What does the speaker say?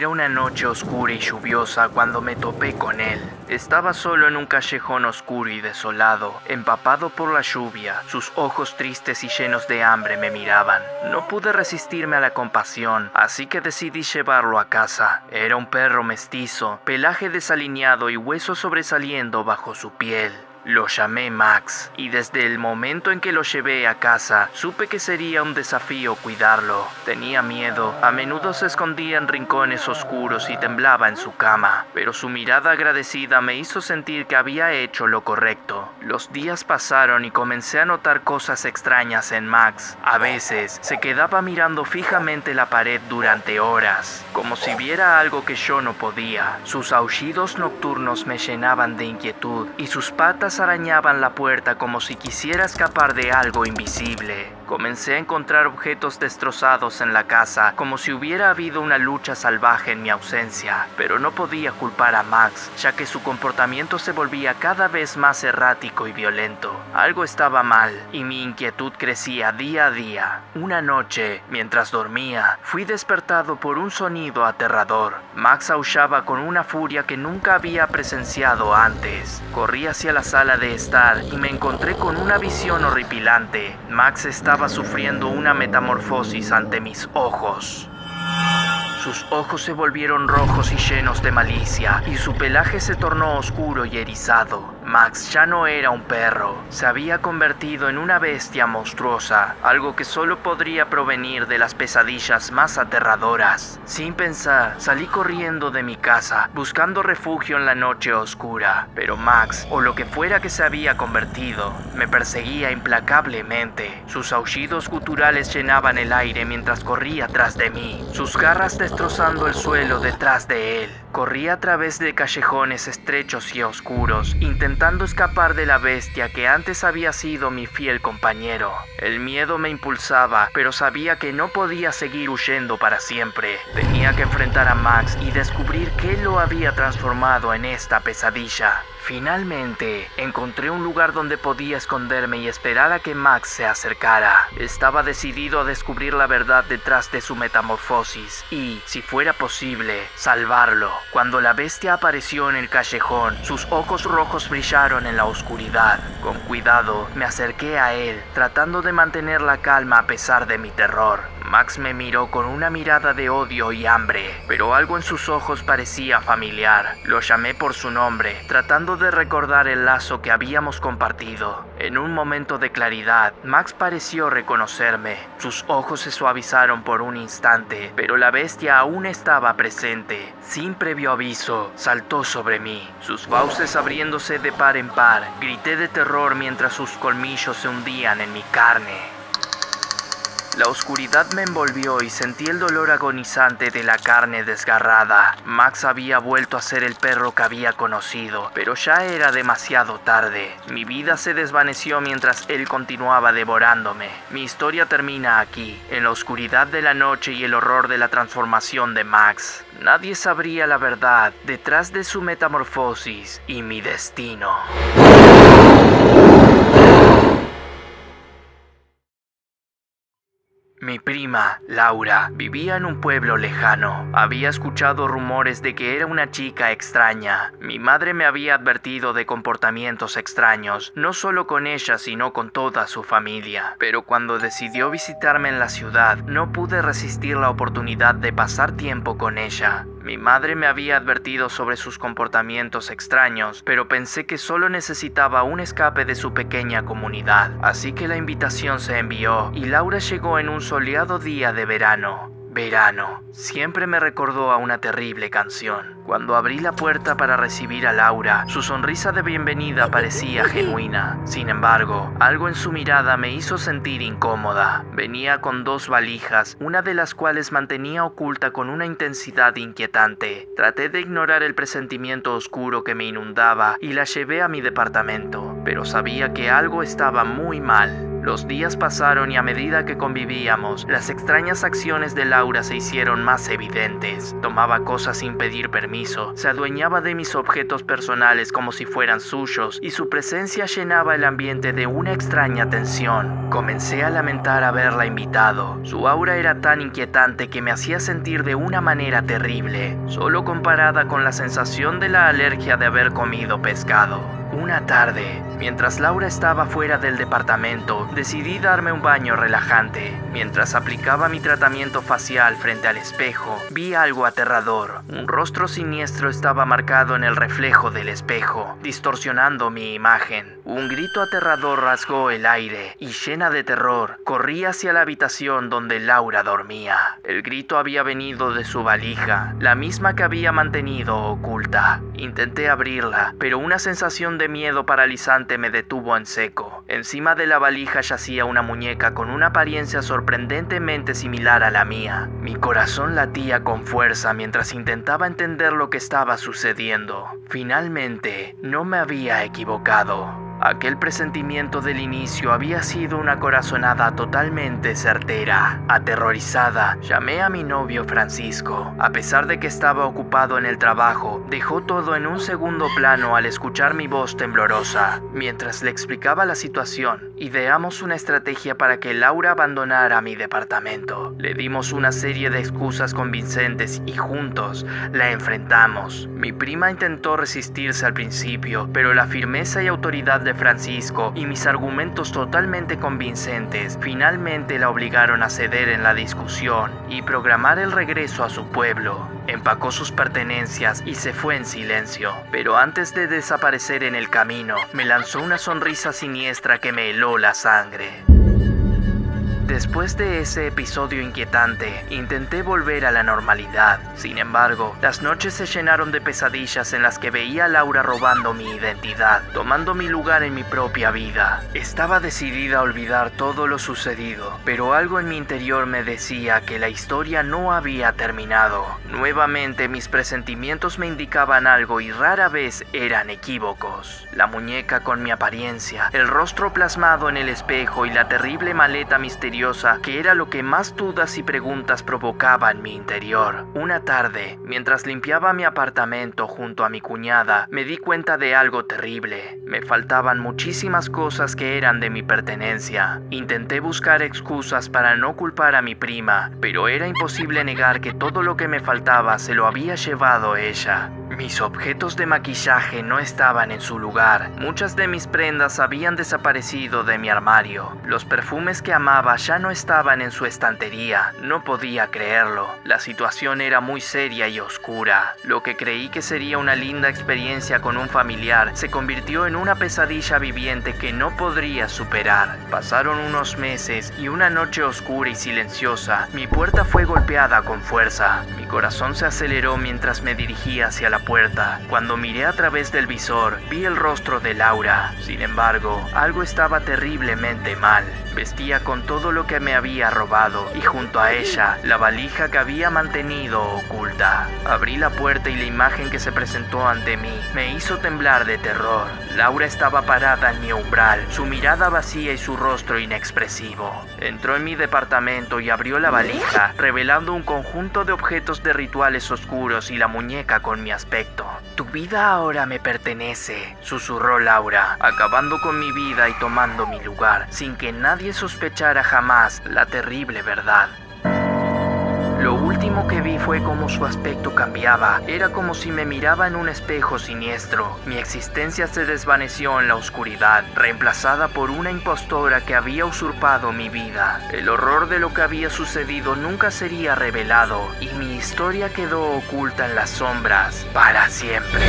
Era una noche oscura y lluviosa cuando me topé con él. Estaba solo en un callejón oscuro y desolado, empapado por la lluvia. Sus ojos tristes y llenos de hambre me miraban. No pude resistirme a la compasión, así que decidí llevarlo a casa. Era un perro mestizo, pelaje desaliñado y huesos sobresaliendo bajo su piel. Lo llamé Max, y desde el momento en que lo llevé a casa, supe que sería un desafío cuidarlo. Tenía miedo, a menudo se escondía en rincones oscuros y temblaba en su cama, pero su mirada agradecida me hizo sentir que había hecho lo correcto. Los días pasaron y comencé a notar cosas extrañas en Max. A veces, se quedaba mirando fijamente la pared durante horas, como si viera algo que yo no podía. Sus aullidos nocturnos me llenaban de inquietud, y sus patas arañaban la puerta como si quisiera escapar de algo invisible. Comencé a encontrar objetos destrozados en la casa, como si hubiera habido una lucha salvaje en mi ausencia, pero no podía culpar a Max, ya que su comportamiento se volvía cada vez más errático y violento. Algo estaba mal, y mi inquietud crecía día a día. Una noche, mientras dormía, fui despertado por un sonido aterrador. Max aullaba con una furia que nunca había presenciado antes. Corrí hacia la sala de estar y me encontré con una visión horripilante. Max estaba sufriendo una metamorfosis ante mis ojos. Sus ojos se volvieron rojos y llenos de malicia, y su pelaje se tornó oscuro y erizado. Max ya no era un perro, se había convertido en una bestia monstruosa, algo que solo podría provenir de las pesadillas más aterradoras. Sin pensar, salí corriendo de mi casa, buscando refugio en la noche oscura. Pero Max, o lo que fuera que se había convertido, me perseguía implacablemente. Sus aullidos guturales llenaban el aire mientras corría tras de mí, sus garras destrozando el suelo detrás de él. Corrí a través de callejones estrechos y oscuros, intentando escapar de la bestia que antes había sido mi fiel compañero. El miedo me impulsaba, pero sabía que no podía seguir huyendo para siempre. Tenía que enfrentar a Max y descubrir qué lo había transformado en esta pesadilla. Finalmente, encontré un lugar donde podía esconderme y esperar a que Max se acercara. Estaba decidido a descubrir la verdad detrás de su metamorfosis y, si fuera posible, salvarlo. Cuando la bestia apareció en el callejón, sus ojos rojos brillaron en la oscuridad. Con cuidado, me acerqué a él, tratando de mantener la calma a pesar de mi terror. Max me miró con una mirada de odio y hambre, pero algo en sus ojos parecía familiar. Lo llamé por su nombre, tratando de recordar el lazo que habíamos compartido. En un momento de claridad, Max pareció reconocerme. Sus ojos se suavizaron por un instante, pero la bestia aún estaba presente. Sin previo aviso, saltó sobre mí, sus fauces abriéndose de par en par. Grité de terror mientras sus colmillos se hundían en mi carne. La oscuridad me envolvió y sentí el dolor agonizante de la carne desgarrada. Max había vuelto a ser el perro que había conocido, pero ya era demasiado tarde. Mi vida se desvaneció mientras él continuaba devorándome. Mi historia termina aquí, en la oscuridad de la noche y el horror de la transformación de Max. Nadie sabría la verdad detrás de su metamorfosis y mi destino. Mi prima, Laura, vivía en un pueblo lejano. Había escuchado rumores de que era una chica extraña. Mi madre me había advertido de comportamientos extraños, no solo con ella, sino con toda su familia. Pero cuando decidió visitarme en la ciudad, no pude resistir la oportunidad de pasar tiempo con ella. Mi madre me había advertido sobre sus comportamientos extraños, pero pensé que solo necesitaba un escape de su pequeña comunidad. Así que la invitación se envió, y Laura llegó en un soleado día de verano. Verano. Siempre me recordó a una terrible canción. Cuando abrí la puerta para recibir a Laura, su sonrisa de bienvenida parecía genuina. Sin embargo, algo en su mirada me hizo sentir incómoda. Venía con 2 valijas, una de las cuales mantenía oculta con una intensidad inquietante. Traté de ignorar el presentimiento oscuro que me inundaba y la llevé a mi departamento, pero sabía que algo estaba muy mal. Los días pasaron y a medida que convivíamos, las extrañas acciones de Laura se hicieron más evidentes. Tomaba cosas sin pedir permiso, se adueñaba de mis objetos personales como si fueran suyos y su presencia llenaba el ambiente de una extraña tensión. Comencé a lamentar haberla invitado. Su aura era tan inquietante que me hacía sentir de una manera terrible, solo comparada con la sensación de la alergia de haber comido pescado. Una tarde, mientras Laura estaba fuera del departamento, decidí darme un baño relajante. Mientras aplicaba mi tratamiento facial frente al espejo, vi algo aterrador. Un rostro siniestro estaba marcado en el reflejo del espejo, distorsionando mi imagen. Un grito aterrador rasgó el aire y, llena de terror, corrí hacia la habitación donde Laura dormía. El grito había venido de su valija, la misma que había mantenido oculta. Intenté abrirla, pero una sensación de miedo paralizante me detuvo en seco. Encima de la valija yacía una muñeca con una apariencia sorprendentemente similar a la mía. Mi corazón latía con fuerza mientras intentaba entender lo que estaba sucediendo. Finalmente, no me había equivocado. Aquel presentimiento del inicio había sido una corazonada totalmente certera. Aterrorizada, llamé a mi novio Francisco. A pesar de que estaba ocupado en el trabajo, dejó todo en un segundo plano al escuchar mi voz temblorosa. Mientras le explicaba la situación, ideamos una estrategia para que Laura abandonara mi departamento. Le dimos una serie de excusas convincentes y juntos la enfrentamos. Mi prima intentó resistirse al principio, pero la firmeza y autoridad de Francisco y mis argumentos totalmente convincentes finalmente la obligaron a ceder en la discusión y programar el regreso a su pueblo. Empacó sus pertenencias y se fue en silencio, pero antes de desaparecer en el camino, me lanzó una sonrisa siniestra que me heló la sangre. Después de ese episodio inquietante, intenté volver a la normalidad. Sin embargo, las noches se llenaron de pesadillas en las que veía a Laura robando mi identidad, tomando mi lugar en mi propia vida. Estaba decidida a olvidar todo lo sucedido, pero algo en mi interior me decía que la historia no había terminado. Nuevamente mis presentimientos me indicaban algo y rara vez eran equívocos. La muñeca con mi apariencia, el rostro plasmado en el espejo y la terrible maleta misteriosa que era lo que más dudas y preguntas provocaba en mi interior. Una tarde, mientras limpiaba mi apartamento junto a mi cuñada, me di cuenta de algo terrible. Me faltaban muchísimas cosas que eran de mi pertenencia. Intenté buscar excusas para no culpar a mi prima, pero era imposible negar que todo lo que me faltaba se lo había llevado ella. Mis objetos de maquillaje no estaban en su lugar. Muchas de mis prendas habían desaparecido de mi armario. Los perfumes que amaba ya no estaban en su estantería. No podía creerlo. La situación era muy seria y oscura. Lo que creí que sería una linda experiencia con un familiar se convirtió en una pesadilla viviente que no podría superar. Pasaron unos meses y una noche oscura y silenciosa, mi puerta fue golpeada con fuerza. Mi corazón se aceleró mientras me dirigía hacia la puerta. Cuando miré a través del visor, vi el rostro de Laura. Sin embargo, algo estaba terriblemente mal. Vestía con todo lo que me había robado y junto a ella, la valija que había mantenido oculta. Abrí la puerta y la imagen que se presentó ante mí me hizo temblar de terror. Laura estaba parada en mi umbral, su mirada vacía y su rostro inexpresivo. Entró en mi departamento y abrió la valija, revelando un conjunto de objetos de rituales oscuros y la muñeca con mi aspecto. «Tu vida ahora me pertenece», susurró Laura, acabando con mi vida y tomando mi lugar, sin que nadie sospechara jamás la terrible verdad. Lo último que vi fue cómo su aspecto cambiaba. Era como si me miraba en un espejo siniestro. Mi existencia se desvaneció en la oscuridad, reemplazada por una impostora que había usurpado mi vida. El horror de lo que había sucedido nunca sería revelado, y mi historia quedó oculta en las sombras para siempre.